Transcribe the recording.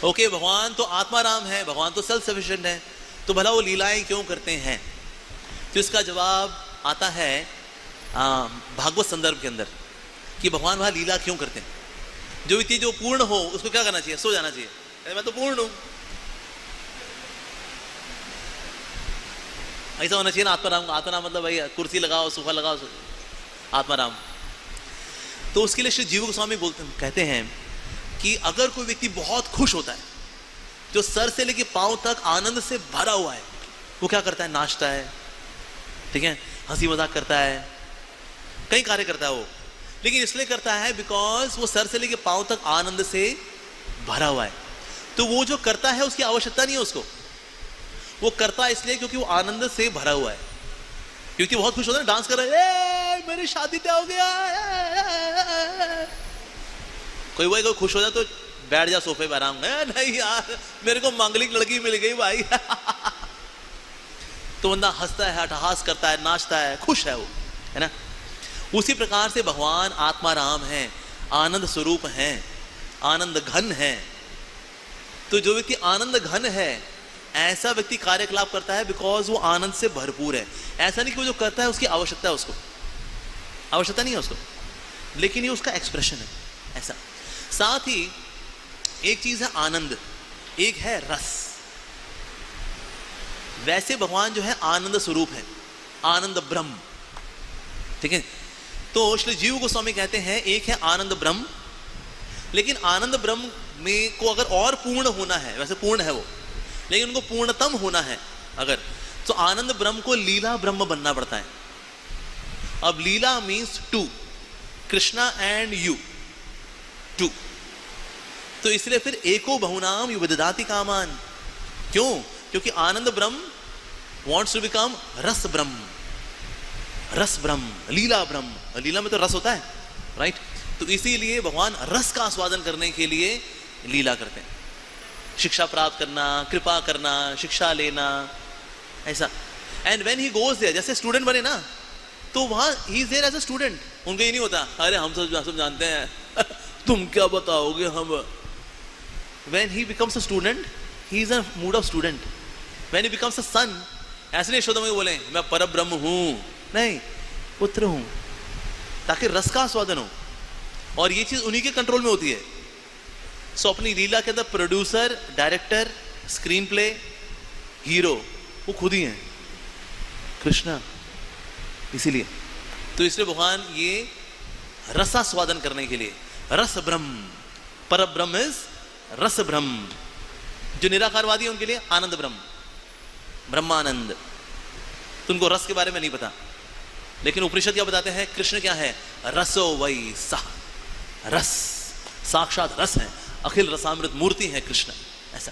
Okay, भगवान तो आत्माराम है, भगवान तो सेल्फ सफिशिएंट है, तो भला वो लीलाएं क्यों करते हैं? तो इसका जवाब आता है भागवत संदर्भ के अंदर कि भगवान वहाँ लीला क्यों करते हैं। जो व्यक्ति जो पूर्ण हो उसको क्या करना चाहिए? सो जाना चाहिए, मैं तो पूर्ण हूं, ऐसा होना चाहिए ना। आत्माराम, आत्माराम मतलब भाई कुर्सी लगाओ, सोफा लगाओ, आत्माराम। तो उसके लिए श्री जीव गोस्वामी कहते हैं कि अगर कोई व्यक्ति बहुत खुश होता है, जो सर से लेके पांव तक आनंद से भरा हुआ है, वो क्या करता है? नाचता है, ठीक है, हंसी मजाक करता है, कई कार्य करता है वो, लेकिन इसलिए करता है बिकॉज वो सर से लेके पांव तक आनंद से भरा हुआ है। तो वो जो करता है उसकी आवश्यकता नहीं है उसको, वो करता है इसलिए क्योंकि वो आनंद से भरा हुआ है। क्योंकि बहुत खुश होता है, डांस कर रहा है, मेरी शादी तय हो गया, कोई खुश हो जाए तो बैठ जा सोफे पे आराम, नहीं यार मेरे को मांगलिक लड़की मिल गई भाई तो बंदा हंसता है, अट्टहास करता है, नाचता है, खुश है वो, है ना। उसी प्रकार से भगवान आत्माराम हैं, आनंद स्वरूप हैं, आनंद घन है। तो जो व्यक्ति आनंद घन है ऐसा व्यक्ति कार्यकलाप करता है बिकॉज वो आनंद से भरपूर है। ऐसा नहीं कि वो जो करता है उसकी आवश्यकता है, उसको आवश्यकता नहीं है उसको, लेकिन ये उसका एक्सप्रेशन है ऐसा। साथ ही एक चीज है आनंद, एक है रस। वैसे भगवान जो है आनंद स्वरूप है, आनंद ब्रह्म, ठीक है। तो श्री जीव गोस्वामी कहते हैं एक है आनंद ब्रह्म, लेकिन आनंद ब्रह्म में को अगर और पूर्ण होना है, वैसे पूर्ण है वो, लेकिन उनको पूर्णतम होना है अगर, तो आनंद ब्रह्म को लीला ब्रह्म बनना पड़ता है। अब Leela means two, Krishna and you, two. तो इसलिए फिर एको बहुनाम युवददाति कामान। क्यों? क्योंकि आनंद ब्रह्म wants to become रस ब्रह्म, रस ब्रह्म, लीला ब्रह्म। लीला में तो रस होता है, राइट। तो इसीलिए भगवान रस का आस्वादन करने के लिए लीला करते हैं। शिक्षा प्राप्त करना, कृपा करना, शिक्षा लेना, ऐसा। And when he goes there, जैसे स्टूडेंट बने ना, तो वहां he is there as a student. उनको ये नहीं होता अरे हम सब जानते हैं तुम क्या बताओगे हम। When he becomes a student, he is a mood of student. When he becomes a son, ऐसे नहीं यशोदा में बोले मैं पर ब्रह्म हूं, नहीं, पुत्र हूं, ताकि रस का आस्वादन हो। और ये चीज उन्हीं के कंट्रोल में होती है। सो अपनी लीला के अंदर producer, director, screen play, hero वो खुद ही हैं, कृष्णा। इसीलिए तो इसलिए भगवान ये रसास्वादन करने के लिए रस ब्रह्म, पर ब्रह्म इज रस ब्रह्म। जो निराकारवादी है उनके लिए आनंद ब्रह्म, ब्रह्मानंद। तो उनको रस के बारे में नहीं पता, लेकिन उपनिषद क्या बताते हैं? कृष्ण क्या है? रसो वै सः, रस, साक्षात रस है, अखिल रसामृत मूर्ति है कृष्ण, ऐसा।